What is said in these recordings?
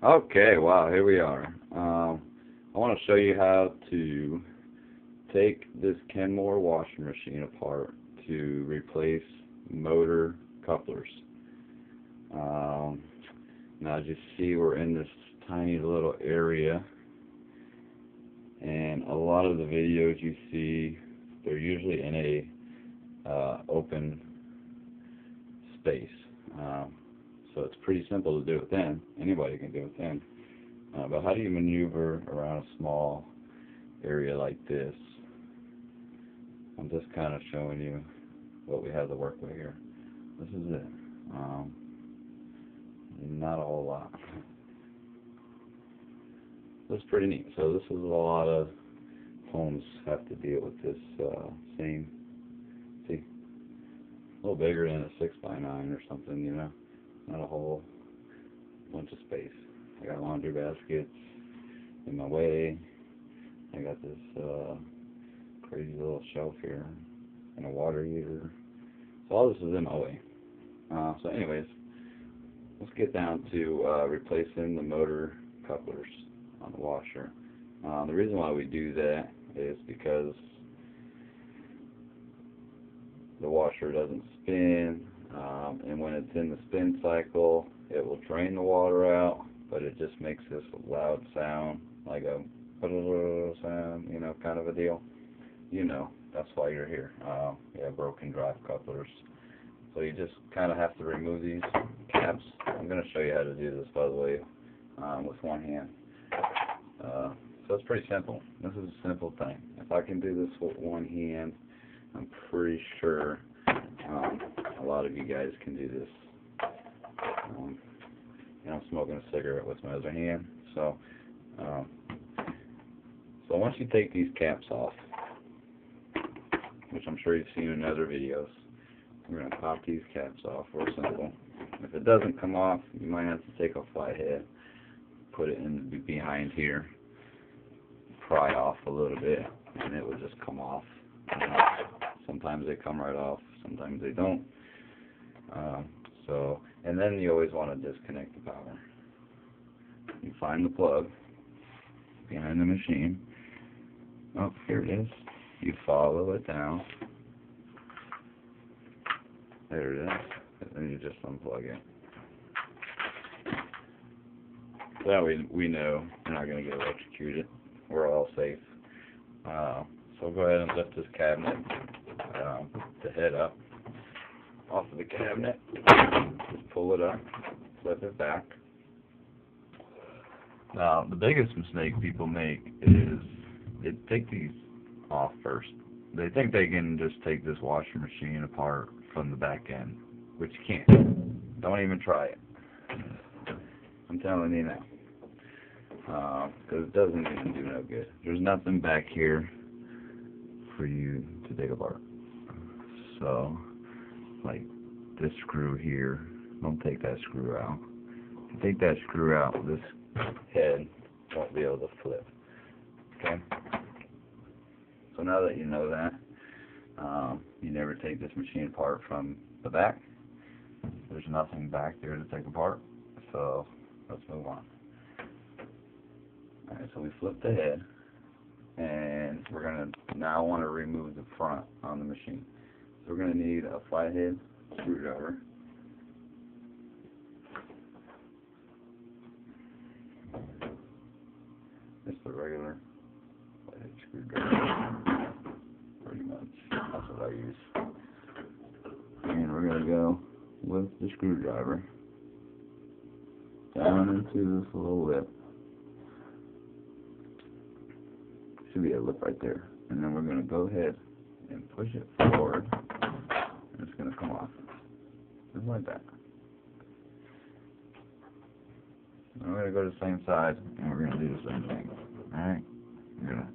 Okay, wow, here we are. I want to show you how to take this Kenmore washing machine apart to replace motor couplers. Now as you see, we're in this tiny little area, and a lot of the videos you see, they're usually in a open space. So it's pretty simple to do it then. Anybody can do it then. But how do you maneuver around a small area like this? I'm just kind of showing you what we have to work with here. This is it. Not a whole lot. This is pretty neat. So this is a lot of homes have to deal with this same. See, a little bigger than a 6x9 or something, you know. Not a whole bunch of space. I got laundry baskets in my way. I got this crazy little shelf here and a water heater. So all this is in my way. So anyways, let's get down to replacing the motor couplers on the washer. The reason why we do that is because the washer doesn't spin, and when it's in the spin cycle, it will drain the water out, but it just makes this loud sound, like a sound, you know, kind of a deal. You know, that's why you're here. Yeah, broken drive couplers. So you just kind of have to remove these caps. I'm going to show you how to do this, by the way, with one hand. So it's pretty simple. This is a simple thing. If I can do this with one hand, I'm pretty sure a lot of you guys can do this. You know, I'm smoking a cigarette with my other hand. So once you take these caps off, which I'm sure you've seen in other videos, we're going to pop these caps off. Real simple. If it doesn't come off, you might have to take a flathead, put it in behind here, pry off a little bit, and it will just come off. Sometimes they come right off, sometimes they don't. And then you always want to disconnect the power. You find the plug behind the machine. Oh, here it is. You follow it down. There it is. And then you just unplug it. That way we know you're not going to get electrocuted. We're all safe. So go ahead and lift this cabinet, the head up off of the cabinet. Just pull it up, flip it back. Now, the biggest mistake people make is they take these off first. They think they can just take this washing machine apart from the back end, which you can't. Don't even try it. I'm telling you now. Because it doesn't even do no good. There's nothing back here for you to take apart. So, like this screw here, don't take that screw out. If you take that screw out, this head won't be able to flip. Okay? So now that you know that, you never take this machine apart from the back. There's nothing back there to take apart. So, let's move on. Alright, so we flip the head, and we're going to now want to remove the front on the machine. So we're going to need a flathead screwdriver. Just a regular flathead screwdriver. Pretty much. That's what I use. And we're going to go with the screwdriver down into this little lip. Should be a lip right there. And then we're going to go ahead and push it forward. And it's going to come off. Just like that. Now we're going to go to the same side, and we're going to do the same thing. Alright? We're going to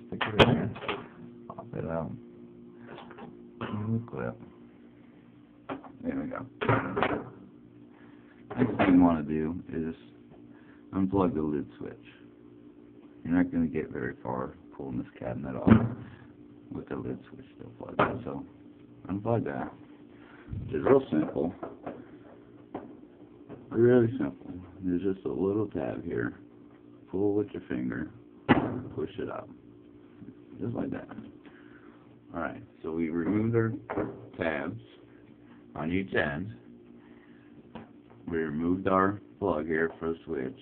stick it in there, pop it out, and the clip. There we go. Next thing you want to do is unplug the lid switch. You're not going to get very far pulling this cabinet off with the lid switch still plugged in. So unplug that. Which is real simple. Really simple. There's just a little tab here. Pull with your finger, push it up. Just like that. Alright, so we removed our tabs on each end. We removed our plug here for the switch.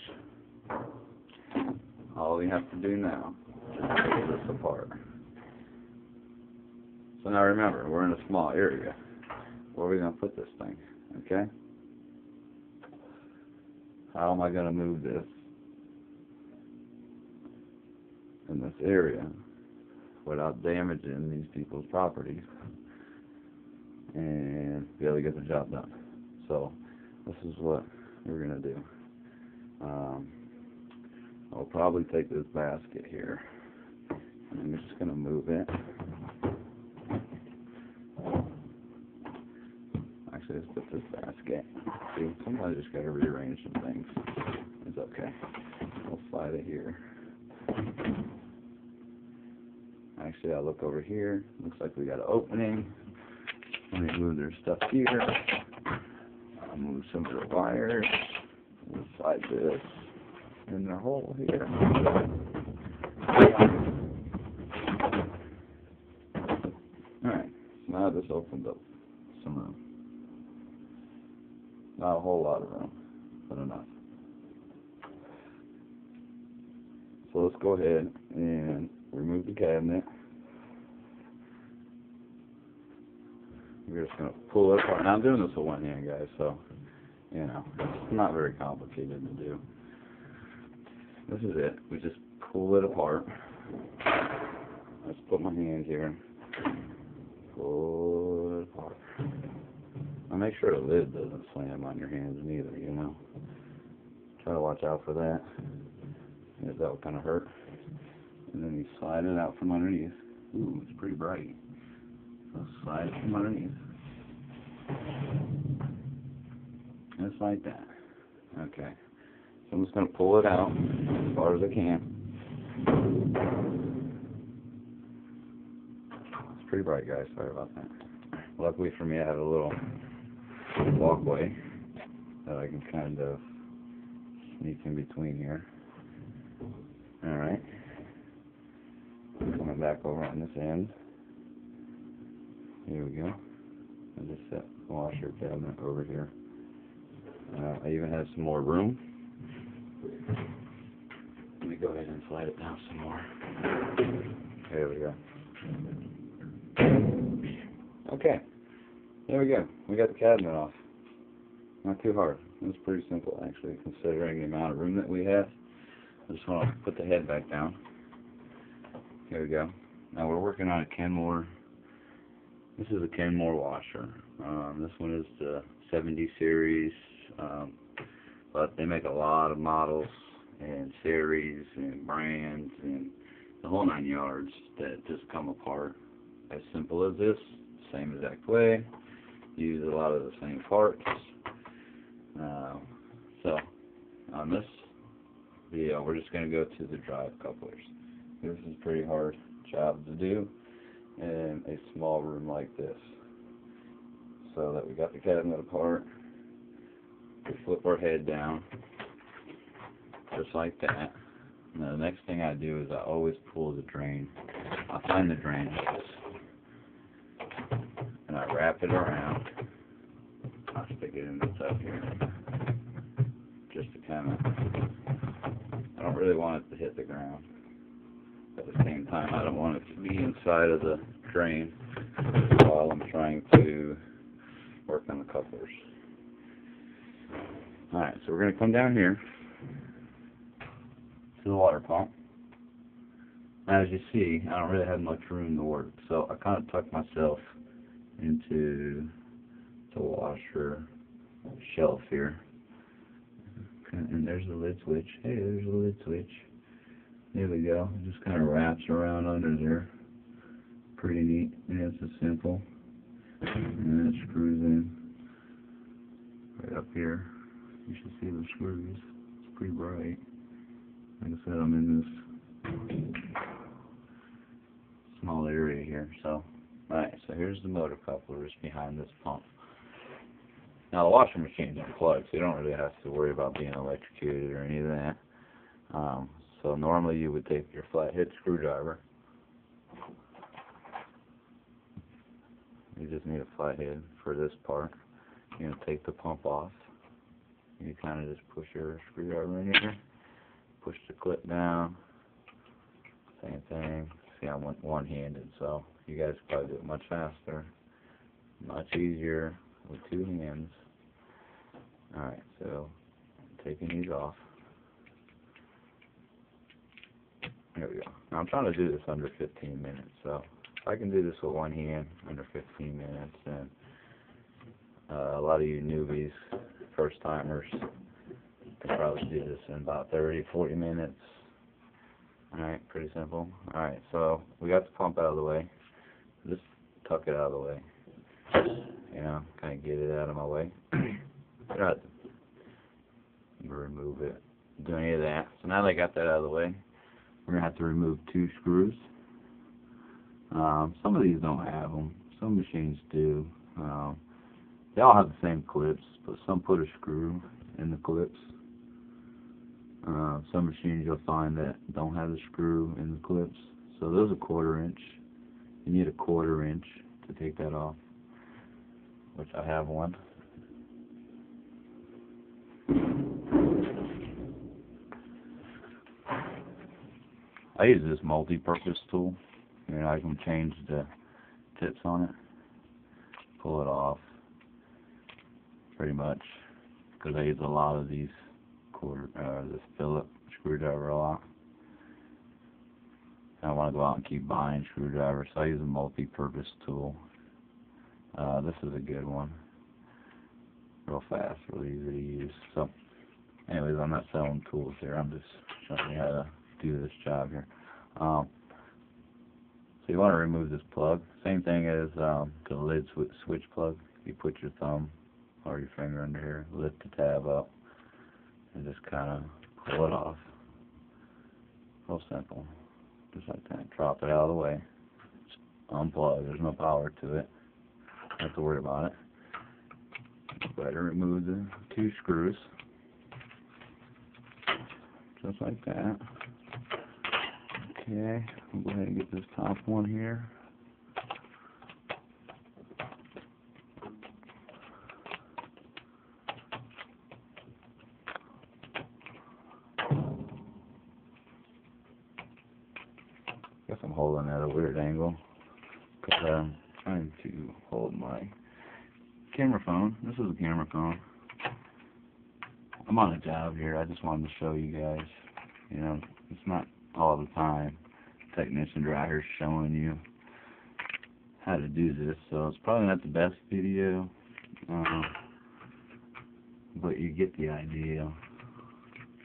All we have to do now is take this apart. So now remember, we're in a small area. Where are we going to put this thing? Okay? How am I going to move this in this area without damaging these people's properties and be able to get the job done? So this is what we're going to do. I'll probably take this basket here, and I'm just going to move it. Actually, let's put this basket. See, sometimes I just got to rearrange some things. It's okay. We'll slide it here. Actually, I'll look over here. Looks like we got an opening. Let me move their stuff here. I'll move some of the wires. We'll slide this in the hole here. Alright, so now this opens up some room. Not a whole lot of room, but enough. So let's go ahead and remove the cabinet. We're just going to pull it apart. Now I'm doing this with one hand, guys, so, you know, it's not very complicated to do. This is it. We just pull it apart. Let's put my hand here. Pull it apart. Now make sure the lid doesn't slam on your hands neither, you know. Try to watch out for that. Yeah, that would kind of hurt. And then you slide it out from underneath. Ooh, it's pretty bright. So slide it from underneath. Just like that. Okay. So I'm just going to pull it out as far as I can. It's pretty bright, guys. Sorry about that. Luckily for me, I have a little walkway that I can kind of sneak in between here. Alright. Coming back over on this end. Here we go. I just set the washer cabinet over here. I even have some more room. Let me go ahead and slide it down some more. There we go. Okay. There we go. We got the cabinet off. Not too hard. It was pretty simple, actually, considering the amount of room that we have. I just want to put the head back down. Here we go. Now we're working on a Kenmore. This is a Kenmore washer. This one is the 70 series, but they make a lot of models and series and brands and the whole 9 yards that just come apart as simple as this, same exact way. Use a lot of the same parts. So on this video, we're just going to go to the drive couplers. This is a pretty hard job to do in a small room like this. So that we got the cabinet apart, we flip our head down, just like that. Now the next thing I do is I always pull the drain. I find the drain hose, and I wrap it around. I'll stick it in this up here, just to kind of, I don't really want it to hit the ground. At the same time, I don't want it to be inside of the drain while I'm trying to work on the couplers. Alright, so we're going to come down here to the water pump. Now, as you see, I don't really have much room to work, so I kind of tuck myself into the washer shelf here. And there's the lid switch. Hey, there's the lid switch. There we go. It just kind of wraps around under there. Pretty neat. And it's just simple. And then it screws in right up here. You should see the screws. It's pretty bright. Like I said, I'm in this small area here. So, alright, so here's the motor couplers behind this pump. Now the washing machine's unplugged, so you don't really have to worry about being electrocuted or any of that. So normally you would take your flathead screwdriver. You just need a flathead for this part. You're going to take the pump off. You kind of just push your screwdriver in here. Push the clip down. Same thing. See, I'm one-handed, so you guys probably do it much faster, much easier with two hands. Alright, so taking these off. There we go. Now I'm trying to do this under 15 minutes, so if I can do this with one hand under 15 minutes, then a lot of you newbies, first timers, can probably do this in about 30, 40 minutes. Alright, pretty simple. Alright, so we got the pump out of the way. Just tuck it out of the way. You know, kind of get it out of my way. Not remove it, do any of that. So now that I got that out of the way, we're going to have to remove two screws. Some of these don't have them. Some machines do. They all have the same clips, but some put a screw in the clips. Some machines you'll find that don't have the screw in the clips. So those are 1/4 inch. You need a 1/4 inch to take that off, which I have one. I use this multi-purpose tool. You know, I can change the tips on it, pull it off, pretty much, because I use a lot of these this Phillips screwdriver a lot. I don't want to go out and keep buying screwdrivers, so I use a multi-purpose tool. This is a good one. Real fast, really easy to use. So, anyways, I'm not selling tools here. I'm just showing you how to do this job here. So you want to remove this plug. Same thing as the lid switch plug. You put your thumb or your finger under here, lift the tab up, and just kind of pull it off. Real simple. Just like that. Drop it out of the way. Just unplug. There's no power to it. Don't have to worry about it. Go ahead and remove the two screws. Just like that. Okay, I'll go ahead and get this top one here. Guess I'm holding at a weird angle because I'm trying to hold my camera phone. This is a camera phone. I'm on a job here. I just wanted to show you guys. You know, it's not all the time technicians are out here showing you how to do this, so it's probably not the best video, but you get the idea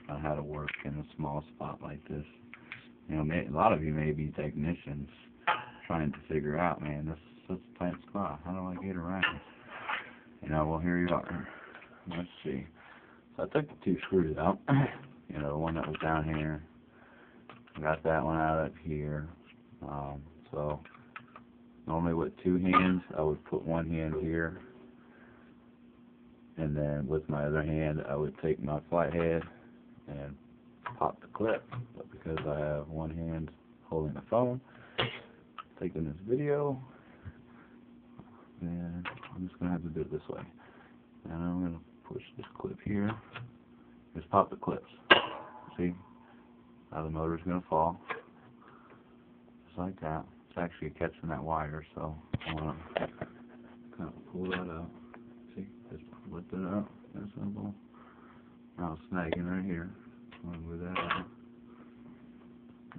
on how to work in a small spot like this. You know, a lot of you may be technicians trying to figure out, man, this is such a tight spot. How do I get around? You know, well, here you are. Let's see. So I took the two screws out. You know, the one that was down here. Got that one out up here. So normally with two hands, I would put one hand here, and then with my other hand, I would take my flathead and pop the clip. But because I have one hand holding the phone, taking this video, and I'm just gonna have to do it this way. And I'm gonna push this clip here. Just pop the clips. See? Now the motor's going to fall, just like that. It's actually catching that wire, so I want to kind of pull that out. See, just lift it up. That's simple. Now it's snagging right here. I'm going to move that out.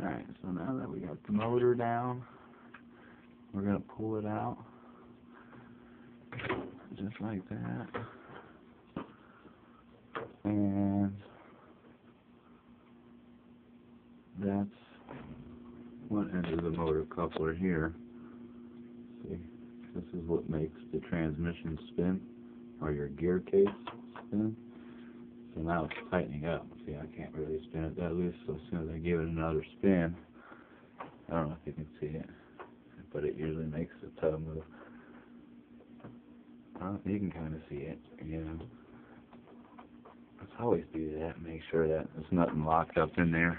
Alright, so now that we got the motor down, we're going to pull it out, just like that. And that's one end of the motor coupler here. See, this is what makes the transmission spin, or your gear case spin. So now it's tightening up. See, I can't really spin it that loose, so as soon as I give it another spin, I don't know if you can see it, but it usually makes the tub move. You can kind of see it, you know. Let's always do that, make sure that there's nothing locked up in there.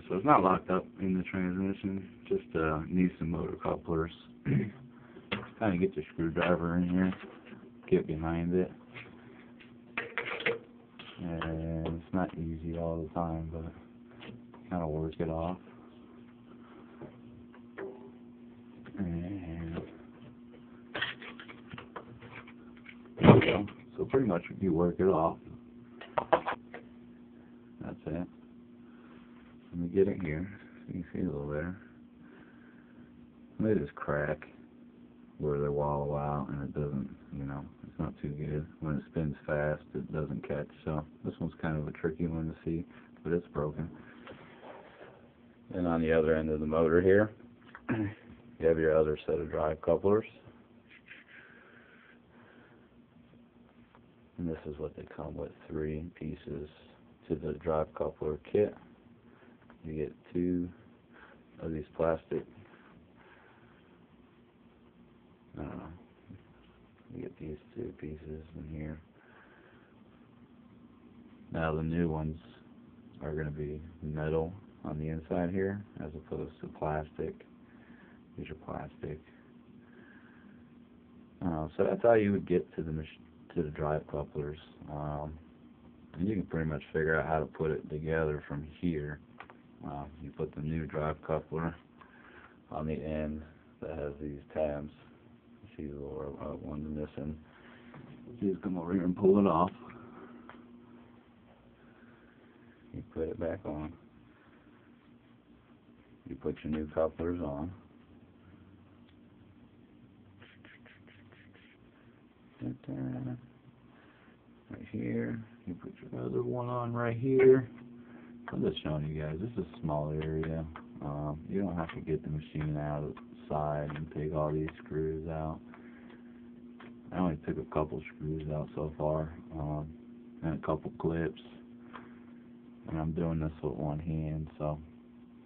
So it's not locked up in the transmission, just needs some motor couplers. Kind of get the screwdriver in here, get behind it. And it's not easy all the time, but kind of work it off. And there we go. So pretty much if you work it off, that's it. Let me get it here so you can see a little better. They just crack where they wallow out, and it doesn't, you know, it's not too good. When it spins fast, it doesn't catch. So this one's kind of a tricky one to see, but it's broken. And on the other end of the motor here, you have your other set of drive couplers. And this is what they come with, 3 pieces to the drive coupler kit. You get 2 of these plastic, you get these 2 pieces in here. Now the new ones are going to be metal on the inside here as opposed to plastic. These are plastic. So that's how you would get to the drive couplers. And you can pretty much figure out how to put it together from here. You put the new drive coupler on the end that has these tabs. See the lower one's missing. You just come over here and pull it off. You put it back on. You put your new couplers on. Right here. You put your other one on right here. I'm just showing you guys. This is a small area. You don't have to get the machine outside and take all these screws out. I only took a couple screws out so far, and a couple clips. And I'm doing this with one hand, so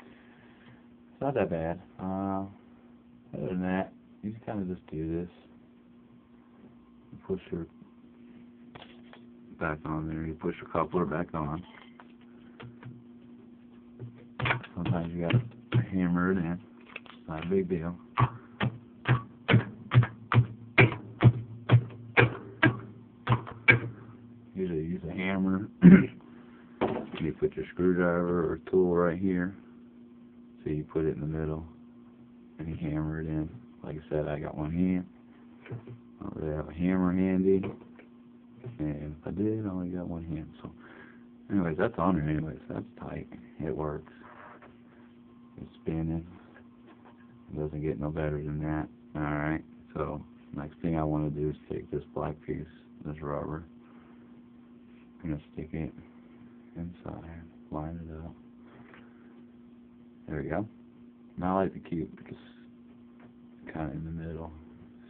it's not that bad. Other than that, you just kind of just do this. You push your back on there. You push your coupler back on. Sometimes you gotta hammer it in. It's not a big deal. Usually use a hammer. You put your screwdriver or tool right here. So you put it in the middle and you hammer it in. Like I said, I got one hand. I don't really have a hammer handy. And if I did, I only got one hand. So anyways, that's on there anyways. That's tight. It works. It's spinning. It doesn't get no better than that. Alright, so next thing I want to do is take this black piece, this rubber. I'm going to stick it inside, line it up. There we go. Now I like to keep this kind of in the middle.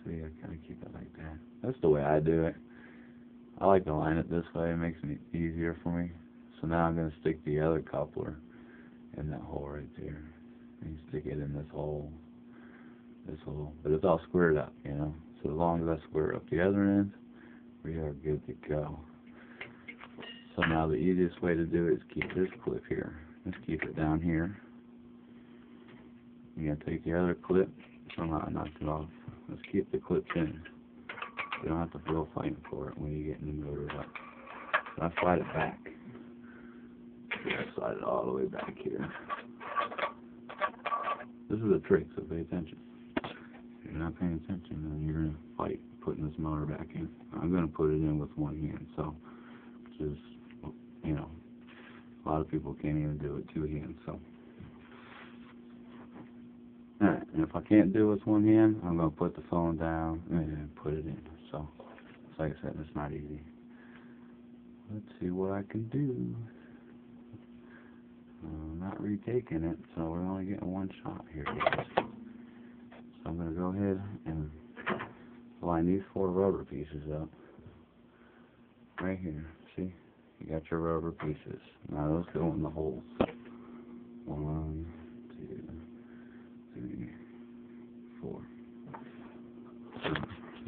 See, I kind of keep it like that. That's the way I do it. I like to line it this way. It makes it easier for me. So now I'm going to stick the other coupler in that hole right there. And you stick it in this hole. But it's all squared up, you know. So as long as I square up the other end, we are good to go. So now the easiest way to do it is keep this clip here. Let's keep it down here. You're going to take the other clip. So now I knocked it off. Let's keep the clips in. You don't have to feel fighting for it when you get in the motor up. So I slide it back. I slide it all the way back here. This is a trick, so pay attention. If you're not paying attention, then you're going to fight putting this motor back in. I'm going to put it in with one hand, so which is, you know, a lot of people can't even do it with 2 hands, so. Alright, and if I can't do it with one hand, I'm going to put the phone down and put it in. So, like I said, it's not easy. Let's see what I can do. I'm not retaking it, so we're only getting one shot here, guys. So I'm going to go ahead and line these 4 rubber pieces up. Right here, see? You got your rubber pieces. Now those go in the holes. 1, 2, 3, 4.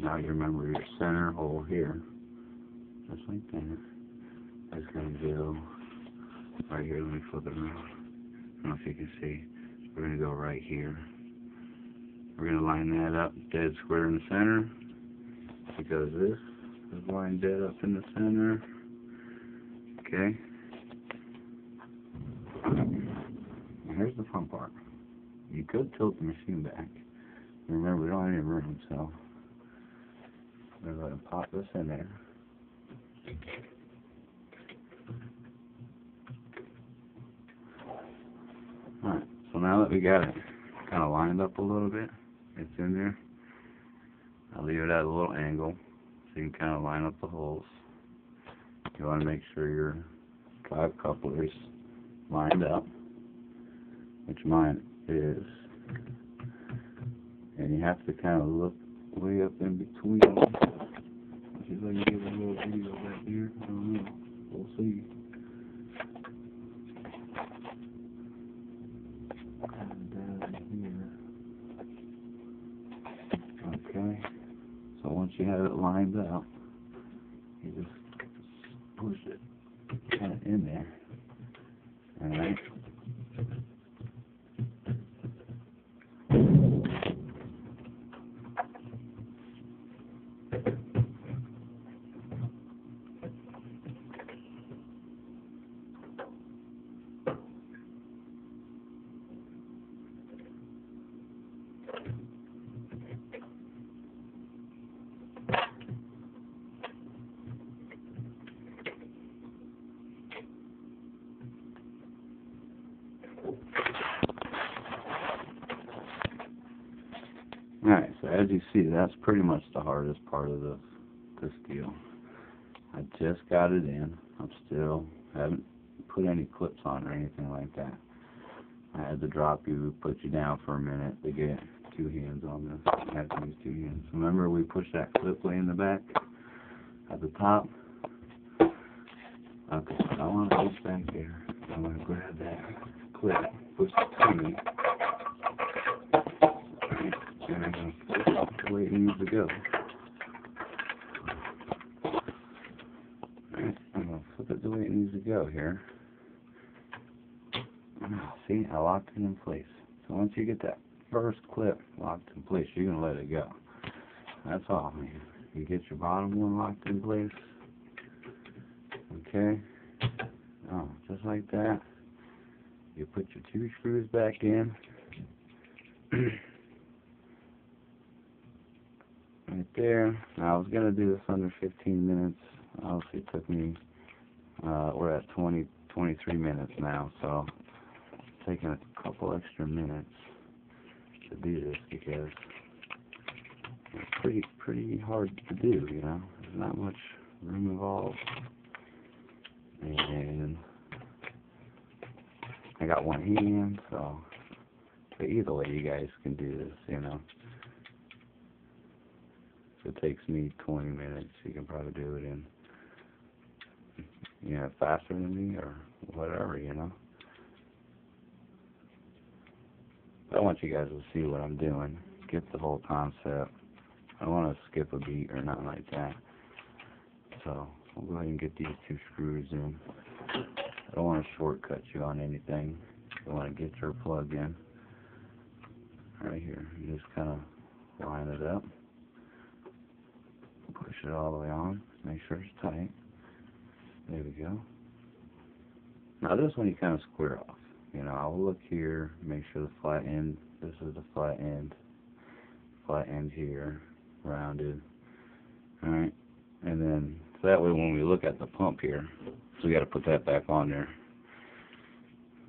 So Now you remember your center hole here, just like that. That's going to go right here. Let me flip it around. I don't know if you can see. We're going to go right here. We're going to line that up dead square in the center, because this is lined dead up in the center. Okay. And here's the fun part. You could tilt the machine back. Remember, we don't have any room, so I'm going to pop this in there. Alright, so now that we got it kind of lined up a little bit, it's in there. I'll leave it at a little angle so you can kind of line up the holes. You want to make sure your drive coupler is lined up, which mine is. And you have to kind of look way up in between. See if I can get a little video back here. I don't know. We'll see. Okay. So once you have it lined up, you just push it kind of in there. Alright. Alright, so as you see, that's pretty much the hardest part of this deal. I just got it in. Haven't put any clips on or anything like that. I had to drop you, put you down for a minute to get two hands on this. I have to use two hands. Remember we pushed that clip way in the back at the top? Okay, so I want to push back there. I'm going to grab that clip, push it to me. And I'm going to flip it the way it needs to go. Alright, I'm going to flip it the way it needs to go here. See, I locked it in place. So once you get that first clip locked in place, you're going to let it go. That's all. You get your bottom one locked in place. Okay. Oh, just like that. You put your two screws back in. Right there. Now I was going to do this under 15 minutes. Obviously it took me, we're at 23 minutes now, so it's taking a couple extra minutes to do this because it's pretty hard to do, you know. There's not much room involved. And I got one hand, so but either way you guys can do this, you know. If it takes me 20 minutes, you can probably do it in, you know, faster than me or whatever, you know. But I want you guys to see what I'm doing, get the whole concept. I don't want to skip a beat or nothing like that. So I'll go ahead and get these two screws in. I don't want to shortcut you on anything. I want to get your plug in right here. You just kind of line it up. Push it all the way on. Make sure it's tight. There we go. Now this one you kind of square off. You know, I'll look here, make sure the flat end, this is the flat end here, rounded. Alright, and then, so that way when we look at the pump here, so we got to put that back on there.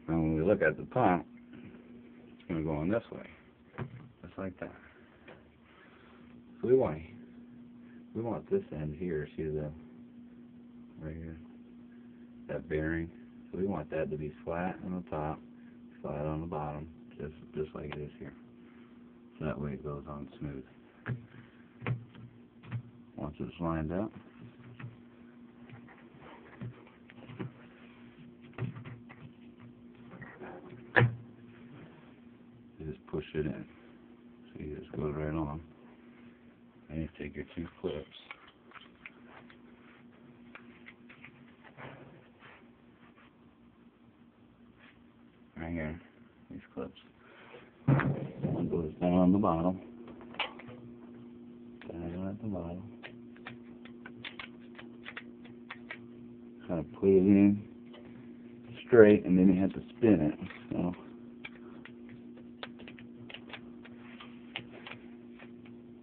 And when we look at the pump, it's going to go on this way, just like that. So we want this end here, see the, right here, that bearing. So we want that to be flat on the top, flat on the bottom, just like it is here. So that way it goes on smooth. Once it's lined up, you just push it in. So you just go right on. And you take your two clips. Right here, these clips. One goes down on the bottom. Down at the bottom. Kind of put it in straight, and then you have to spin it. So.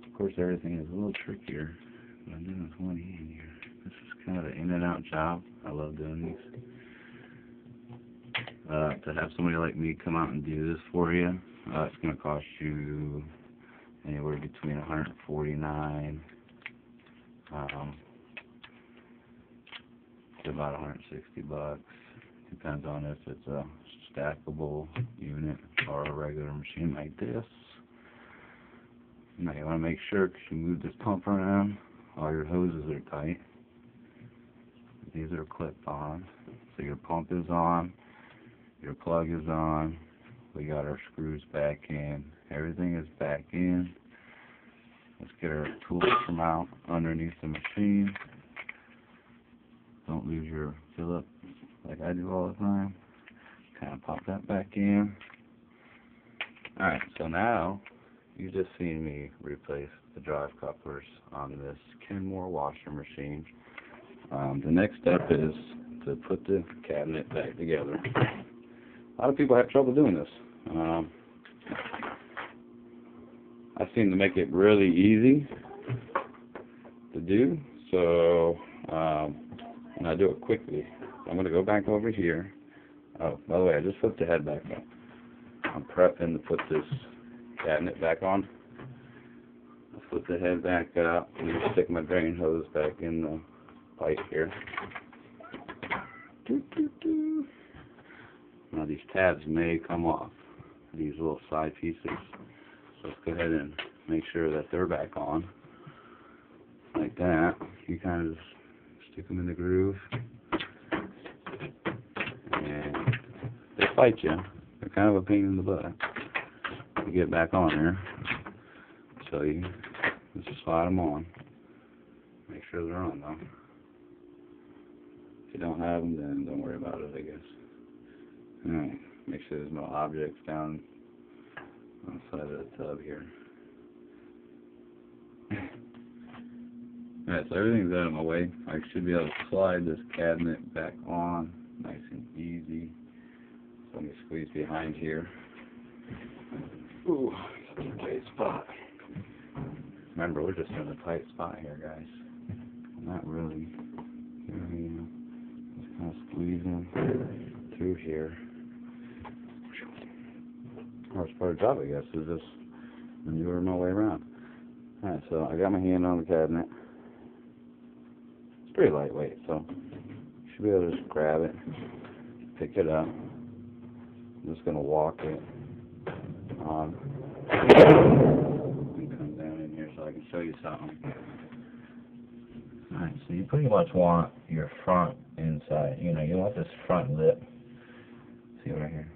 Of course, everything is a little trickier. But I'm doing this one hand here. This is kind of an in and out job. I love doing these. To have somebody like me come out and do this for you, it's going to cost you anywhere between $149 to about $160. Depends on if it's a stackable unit or a regular machine like this. Now you want to make sure, because you move this pump around, all your hoses are tight. These are clipped on, so your pump is on, your plug is on, we got our screws back in, everything is back in. Let's get our tools from out underneath the machine. Don't lose your Phillips like I do all the time. Kind of pop that back in. Alright, so now you just seen me replace the drive couplers on this Kenmore washer machine. The next step is to put the cabinet back together. A lot of people have trouble doing this. I seem to make it really easy to do, so and I do it quickly. So I'm going to go back over here. Oh, by the way, I just flipped the head back up. I'm prepping to put this cabinet back on. I flip the head back up and stick my drain hose back in the pipe here. Now these tabs may come off, these little side pieces. So let's go ahead and make sure that they're back on. Like that. You kind of stick them in the groove. And they fight you. They're kind of a pain in the butt to get back on there. So you just slide them on. Make sure they're on though. If you don't have them, then don't worry about it, I guess. Alright, make sure there's no objects down on the side of the tub here. Alright, so everything's out of my way. I should be able to slide this cabinet back on nice and easy. So let me squeeze behind here. Ooh, that's a tight spot. Remember, we're just in a tight spot here, guys. Not really. You know, just kind of squeezing through here. Hardest part of the job, I guess, is just maneuvering my way around. Alright, so I got my hand on the cabinet. It's pretty lightweight, so you should be able to just grab it, pick it up. I'm just going to walk it on and come down in here so I can show you something. Alright, so you pretty much want your front inside, you know, you want this front lip, see right here,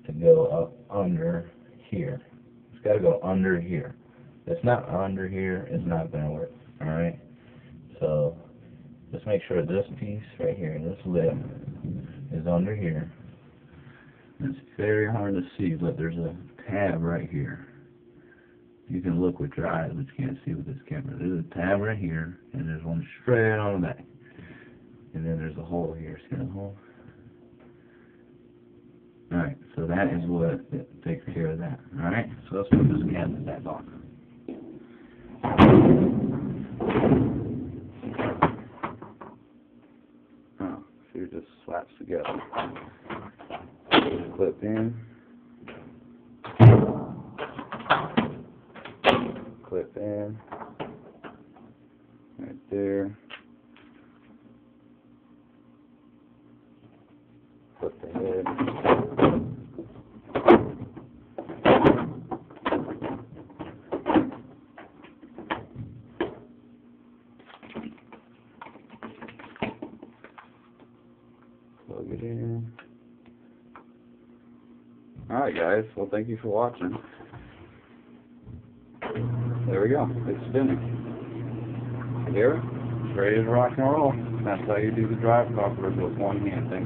to go up under here. It's got to go under here. If it's not under here, it's not going to work. Alright? So, just make sure this piece right here, this lip, is under here. It's very hard to see, but there's a tab right here. You can look with your eyes, but you can't see with this camera. There's a tab right here, and there's one straight on the back. And then there's a hole here. See the hole? Alright, so that is what takes care of that. Alright, so let's put this cabinet back on. Oh, so it just slaps together. Clip in. Clip in. Right there. Flip the head. Plug it in. Alright guys, well thank you for watching. There we go. It's spinning. You hear it? It's ready to rock and roll. That's how you do the drive coupler with one hand. Thank